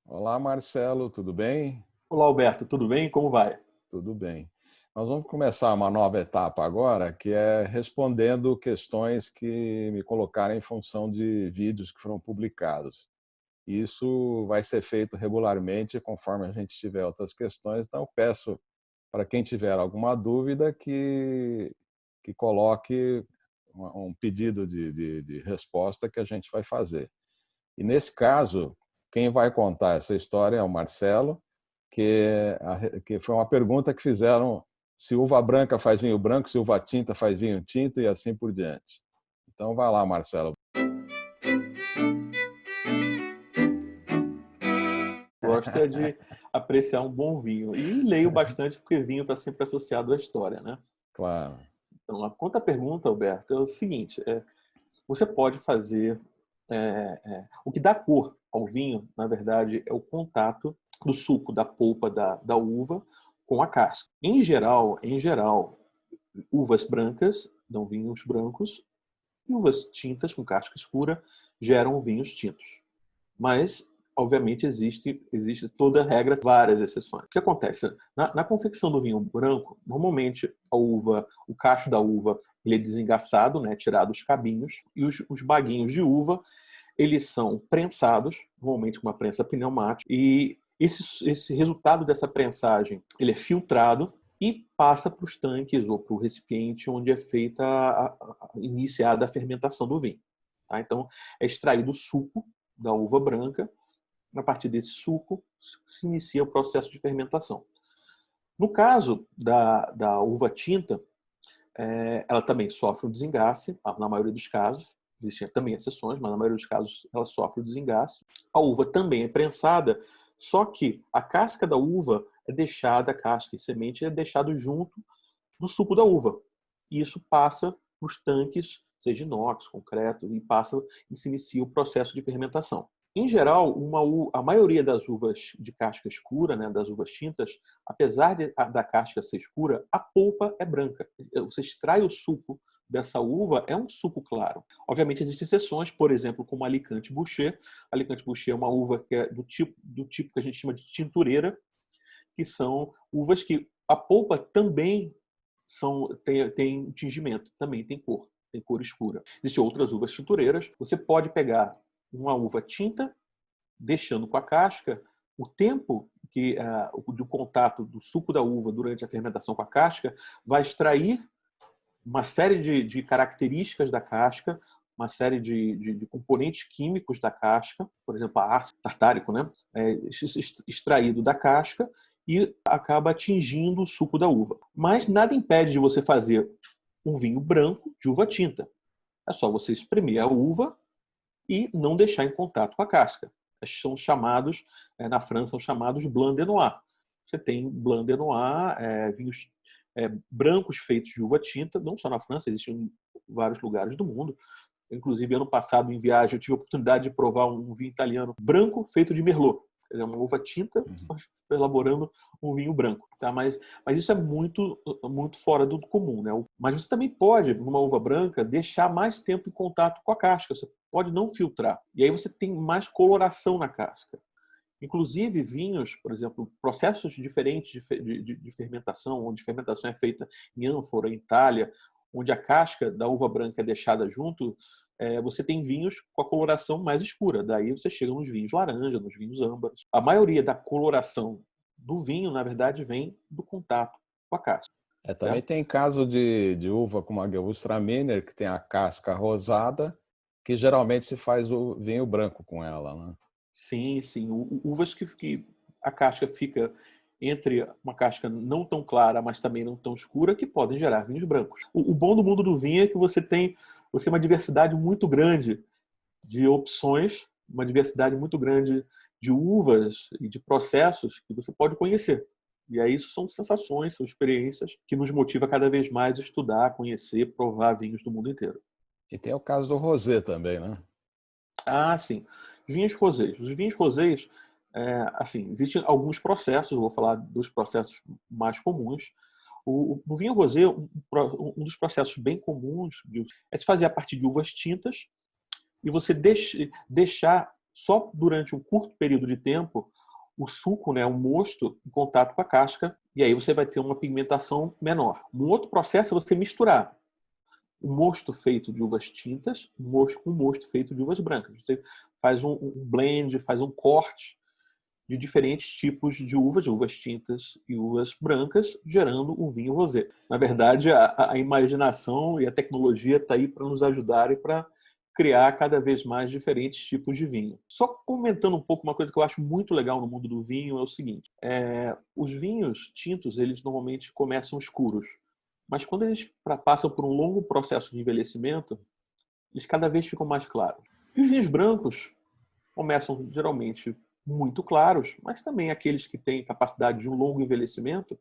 Olá, Marcelo, tudo bem? Olá, Alberto, tudo bem? Como vai? Tudo bem. Nós vamos começar uma nova etapa agora, que é respondendo questões que me colocaram em função de vídeos que foram publicados. Isso vai ser feito regularmente conforme a gente tiver outras questões, então eu peço para quem tiver alguma dúvida que coloque um pedido de resposta que a gente vai fazer. E nesse caso, quem vai contar essa história é o Marcelo, que foi uma pergunta que fizeram se uva branca faz vinho branco, se uva tinta faz vinho tinto e assim por diante. Então vai lá, Marcelo. Gosto é de apreciar um bom vinho. E leio bastante porque vinho está sempre associado à história, né? Claro. Então, a conta pergunta, Alberto, é o seguinte: você pode fazer o que dá cor ao vinho, na verdade, é o contato do suco, da polpa da uva com a casca. Em geral, uvas brancas dão vinhos brancos e uvas tintas com casca escura geram vinhos tintos. Mas, obviamente, existe toda a regra, várias exceções. O que acontece? Na confecção do vinho branco, normalmente o cacho da uva, ele é desengaçado, né, tirado os cabinhos, e os baguinhos de uva, eles são prensados, normalmente com uma prensa pneumática, e esse resultado dessa prensagem, ele é filtrado e passa para os tanques ou para o recipiente onde é feita iniciada a fermentação do vinho. Tá? Então, é extraído o suco da uva branca. A partir desse suco se inicia o processo de fermentação. No caso da uva tinta, ela também sofre um desengace, na maioria dos casos. Existem também exceções, mas na maioria dos casos ela sofre o desengace. A uva também é prensada, só que a casca da uva é deixada, a casca e semente é deixado junto do suco da uva. E isso passa para os tanques, seja inox, concreto, e se inicia o processo de fermentação. Em geral, a maioria das uvas de casca escura, né, das uvas tintas, apesar da casca ser escura, a polpa é branca. Você extrai o suco dessa uva, é um suco claro. Obviamente existem exceções, por exemplo, como a Alicante Bouschet. A Alicante Bouschet é uma uva que é do tipo que a gente chama de tintureira, que são uvas que a polpa também tem tingimento, também tem cor escura. Existem outras uvas tintureiras. Você pode pegar uma uva tinta, deixando com a casca, o tempo do contato do suco da uva durante a fermentação com a casca vai extrair uma série de características da casca, uma série de componentes químicos da casca, por exemplo, a ácido tartárico, né? Extraído da casca e acaba atingindo o suco da uva. Mas nada impede de você fazer um vinho branco de uva tinta. É só você espremer a uva e não deixar em contato com a casca. São chamados, na França, são chamados blanc de noir. Você tem blanc de noir, vinhos brancos feitos de uva tinta, não só na França, existem em vários lugares do mundo. Inclusive, ano passado, em viagem, eu tive a oportunidade de provar um vinho italiano branco feito de Merlot. Quer dizer, uma uva tinta elaborando um vinho branco. Tá? Mas isso é muito, muito fora do comum. Né? Mas você também pode, numa uva branca, deixar mais tempo em contato com a casca. Você pode não filtrar. E aí você tem mais coloração na casca. Inclusive, vinhos, por exemplo, processos diferentes de fermentação, onde a fermentação é feita em ânfora, em talha, onde a casca da uva branca é deixada junto, você tem vinhos com a coloração mais escura. Daí você chega nos vinhos laranja, nos vinhos âmbares. A maioria da coloração do vinho, na verdade, vem do contato com a casca. Também Certo? tem caso de uva como a Gewürztraminer, que tem a casca rosada, que geralmente se faz o vinho branco com ela, né? Sim, sim. Uvas que a casca fica entre uma casca não tão clara, mas também não tão escura, que podem gerar vinhos brancos. O bom do mundo do vinho é que você tem uma diversidade muito grande de opções, uma diversidade muito grande de uvas e de processos que você pode conhecer. E aí isso são sensações, são experiências que nos motiva cada vez mais a estudar, conhecer, provar vinhos do mundo inteiro. E tem o caso do rosé também, né? Ah, sim. Vinhos rosés. Os vinhos rosés, assim, existem alguns processos, eu vou falar dos processos mais comuns. O vinho rosé, um dos processos bem comuns é se fazer a partir de uvas tintas e você deixar só durante um curto período de tempo o suco, né, o mosto, em contato com a casca, e aí você vai ter uma pigmentação menor. Um outro processo é você misturar o mosto feito de uvas tintas com o mosto feito de uvas brancas. Você faz um blend, faz um corte de diferentes tipos de uvas tintas e uvas brancas, gerando um vinho rosé. Na verdade, a imaginação e a tecnologia está aí para nos ajudar e para criar cada vez mais diferentes tipos de vinho. Só comentando um pouco, uma coisa que eu acho muito legal no mundo do vinho é o seguinte: os vinhos tintos, eles normalmente começam escuros, mas quando eles passam por um longo processo de envelhecimento, eles cada vez ficam mais claros. E os vinhos brancos começam geralmente muito claros, mas também aqueles que têm capacidade de um longo envelhecimento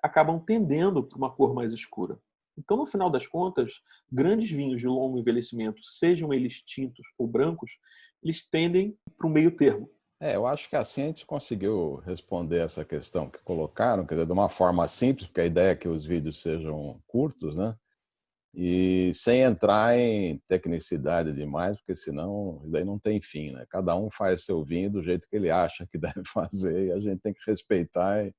acabam tendendo para uma cor mais escura. Então, no final das contas, grandes vinhos de longo envelhecimento, sejam eles tintos ou brancos, eles tendem para o meio termo. Eu acho que assim a gente conseguiu responder essa questão que colocaram, quer dizer, de uma forma simples, porque a ideia é que os vídeos sejam curtos, né? E sem entrar em tecnicidade demais, porque senão isso daí não tem fim, né? Cada um faz seu vinho do jeito que ele acha que deve fazer e a gente tem que respeitar e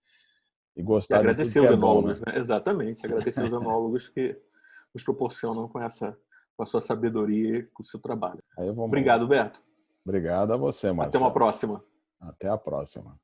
E gostar de tudo agradecer que os é bom, né? enólogos, né? Exatamente, agradecer os enólogos que nos proporcionam com a sua sabedoria e com o seu trabalho. Aí vamos. Obrigado, Beto. Obrigado a você, Até uma Marcelo. próxima. Até a próxima.